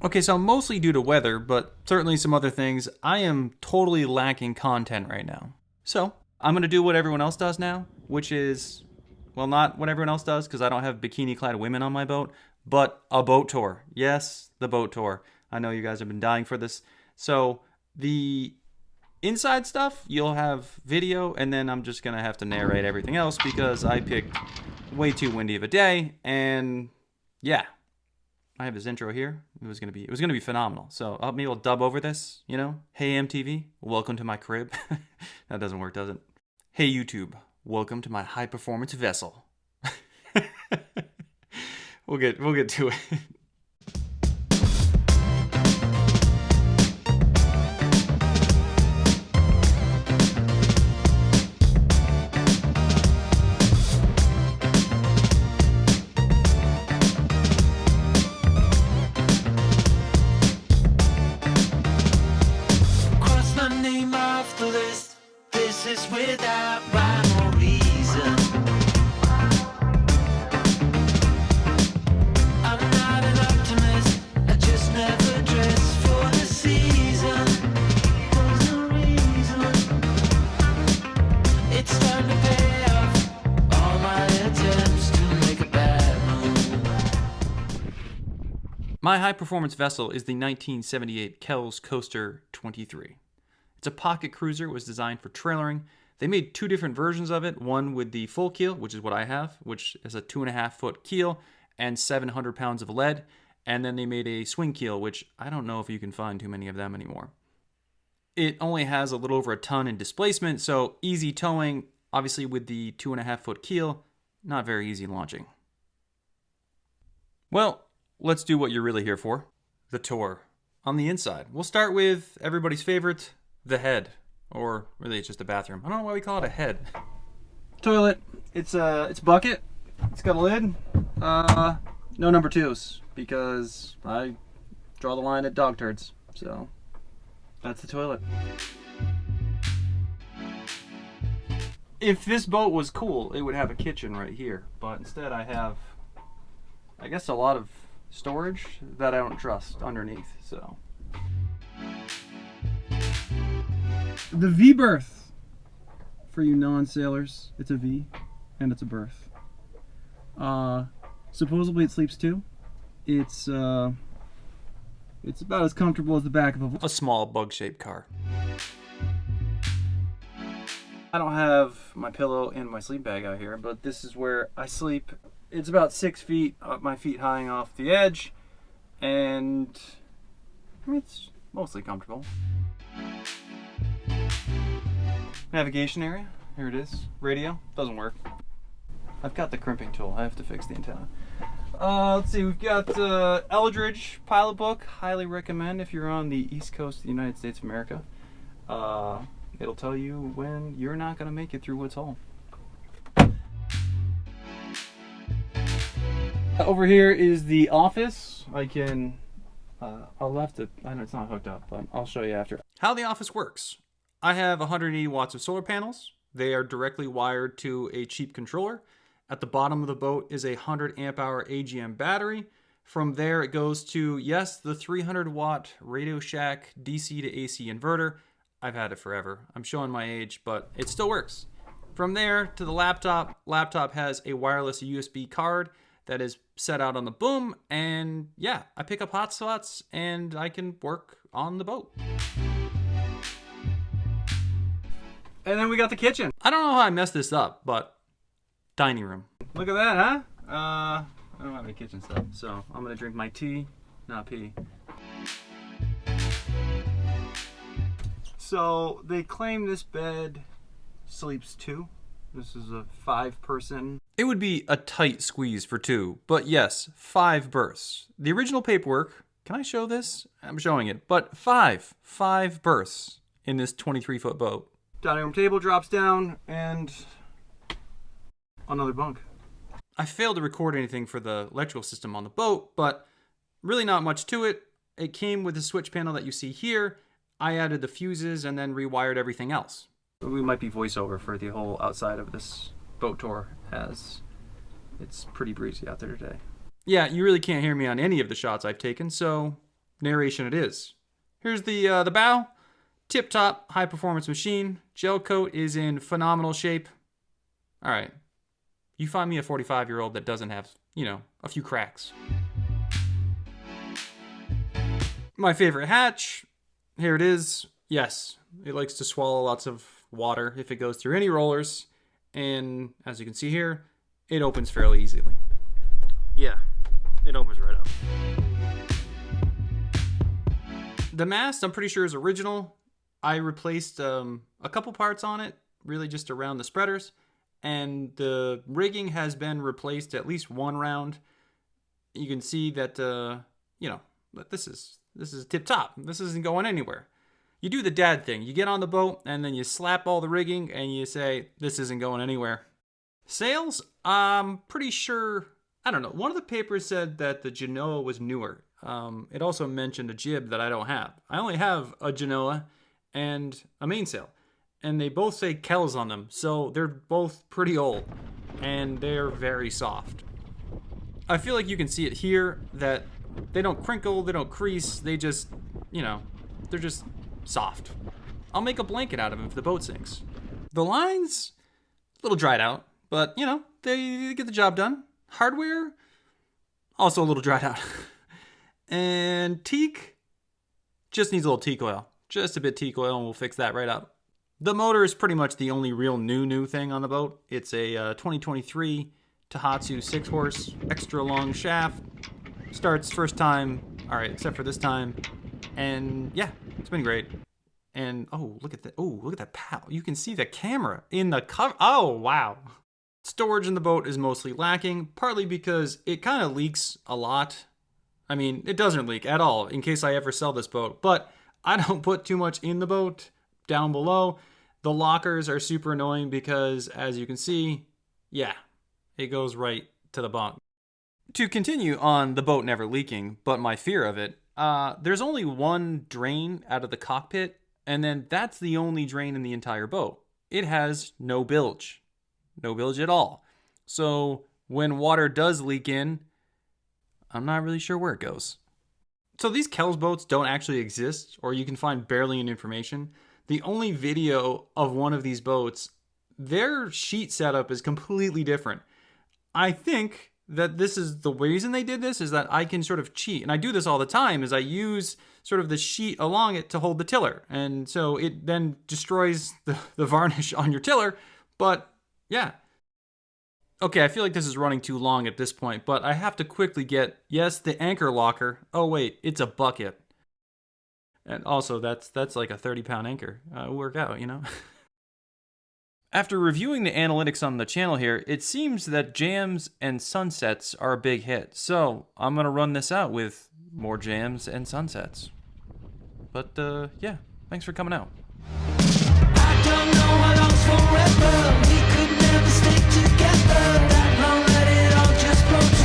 Okay, so mostly due to weather, but certainly some other things, I am totally lacking content right now. So, I'm going to do what everyone else does now, which is, well, not what everyone else does because I don't have bikini-clad women on my boat, but a boat tour. Yes, the boat tour. I know you guys have been dying for this. So, the inside stuff, you'll have video, and then I'm just going to have to narrate everything else because I picked way too windy of a day, and yeah. I have his intro here. It was gonna be phenomenal. So maybe I'll dub over this. You know, hey MTV, welcome to my crib. That doesn't work, does it? Hey YouTube, welcome to my high performance vessel. We'll get to it. Without rhyme or reason, I'm not an optimist. I just never dress for the season. There's no reason. It's starting to pay off all my attempts to make a bad move. My high performance vessel is the 1978 Kells Coaster 23. It's a pocket cruiser. It was designed for trailering. They made two different versions of it, one with the full keel, which is what I have, which is a 2.5-foot keel and 700 pounds of lead. And then they made a swing keel, which I don't know if you can find too many of them anymore. It only has a little over a ton in displacement, so easy towing. Obviously with the 2.5-foot keel, not very easy launching. Well, let's do what you're really here for, the tour. On the inside, we'll start with everybody's favorite, the head. Or really, it's just a bathroom. I don't know why we call it a head. Toilet. It's a bucket. It's got a lid. No number twos because I draw the line at dog turds. So that's the toilet. If this boat was cool, it would have a kitchen right here. But instead, I have, I guess, a lot of storage that I don't trust underneath. So. The V berth. For you non-sailors, it's a V and it's a berth. Supposedly it sleeps two. It's about as comfortable as the back of a small bug-shaped car. I don't have my pillow and my sleep bag out here, but this is where I sleep. It's about 6 feet, my feet hanging off the edge, and I mean, it's mostly comfortable. Navigation area, here it is. Radio, doesn't work. I've got the crimping tool, I have to fix the antenna. Let's see, we've got Eldridge Pilot Book, highly recommend if you're on the East Coast of the United States of America. It'll tell you when you're not going to make it through Woods Hole. Over here is the office. I'll have to, I know it's not hooked up, but I'll show you after. How the office works. I have 180 watts of solar panels. They are directly wired to a cheap controller. At the bottom of the boat is a 100 amp hour AGM battery. From there it goes to, yes, the 300 watt Radio Shack DC to AC inverter. I've had it forever. I'm showing my age, but it still works. From there to the laptop. Laptop has a wireless USB card that is set out on the boom, and yeah, I pick up hotspots and I can work on the boat. And then we got the kitchen. I don't know how I messed this up, but dining room. Look at that, huh? I don't have any kitchen stuff, so I'm gonna drink my tea, not pee. So they claim this bed sleeps two. This is a 5-person. It would be a tight squeeze for two, but yes, 5 berths. The original paperwork, can I show this? I'm showing it, but 5 berths in this 23-foot boat. Dining room table drops down, and another bunk. I failed to record anything for the electrical system on the boat, but really not much to it. It came with the switch panel that you see here. I added the fuses and then rewired everything else. We might be voiceover for the whole outside of this boat tour, as it's pretty breezy out there today. Yeah, you really can't hear me on any of the shots I've taken, so narration it is. Here's the bow. Tip-top, high-performance machine. Gel coat is in phenomenal shape. All right. You find me a 45-year-old that doesn't have, a few cracks. My favorite hatch. Here it is. Yes, it likes to swallow lots of water if it goes through any rollers. And as you can see here, it opens fairly easily. Yeah, it opens right up. The mast, I'm pretty sure, is original. I replaced a couple parts on it, really just around the spreaders. And the rigging has been replaced at least one round. You can see that, this is tip-top. This isn't going anywhere. You do the dad thing. You get on the boat, and then you slap all the rigging, and you say, this isn't going anywhere. Sails, I'm pretty sure, I don't know. One of the papers said that the Genoa was newer. It also mentioned a jib that I don't have. I only have a Genoa and a mainsail. And they both say Kells on them, so they're both pretty old. And they're very soft. I feel like you can see it here that they don't crinkle, they don't crease, they just, they're just soft. I'll make a blanket out of them if the boat sinks. The lines, a little dried out, but, they get the job done. Hardware, also a little dried out. And teak, just needs a little teak oil. Just a bit teak oil and we'll fix that right up. The motor is pretty much the only real new thing on the boat. It's a 2023 Tohatsu 6-horse, extra long shaft. Starts first time, all right, except for this time. And yeah, it's been great. And look at that PAL. You can see the camera in the cover. Oh, wow. Storage in the boat is mostly lacking, partly because it kind of leaks a lot. I mean, it doesn't leak at all in case I ever sell this boat, but I don't put too much in the boat. Down below, the lockers are super annoying because, as you can see, yeah, it goes right to the bunk. To continue on the boat never leaking, but my fear of it, there's only one drain out of the cockpit, and then that's the only drain in the entire boat. It has no bilge. No bilge at all. So when water does leak in, I'm not really sure where it goes. So these Kells boats don't actually exist, or you can find barely any information. The only video of one of these boats, their sheet setup is completely different. I think that this is the reason they did this, is that I can sort of cheat. And I do this all the time, is I use sort of the sheet along it to hold the tiller. And so it then destroys the varnish on your tiller. But yeah. Okay, I feel like this is running too long at this point, but I have to quickly get, yes, the anchor locker. Oh wait, it's a bucket. And also, that's like a 30-pound anchor. It'll work out, After reviewing the analytics on the channel here, it seems that jams and sunsets are a big hit. So I'm going to run this out with more jams and sunsets. But yeah, thanks for coming out. I don't know how long's forever. We could never stick together that long. Let it all just flow.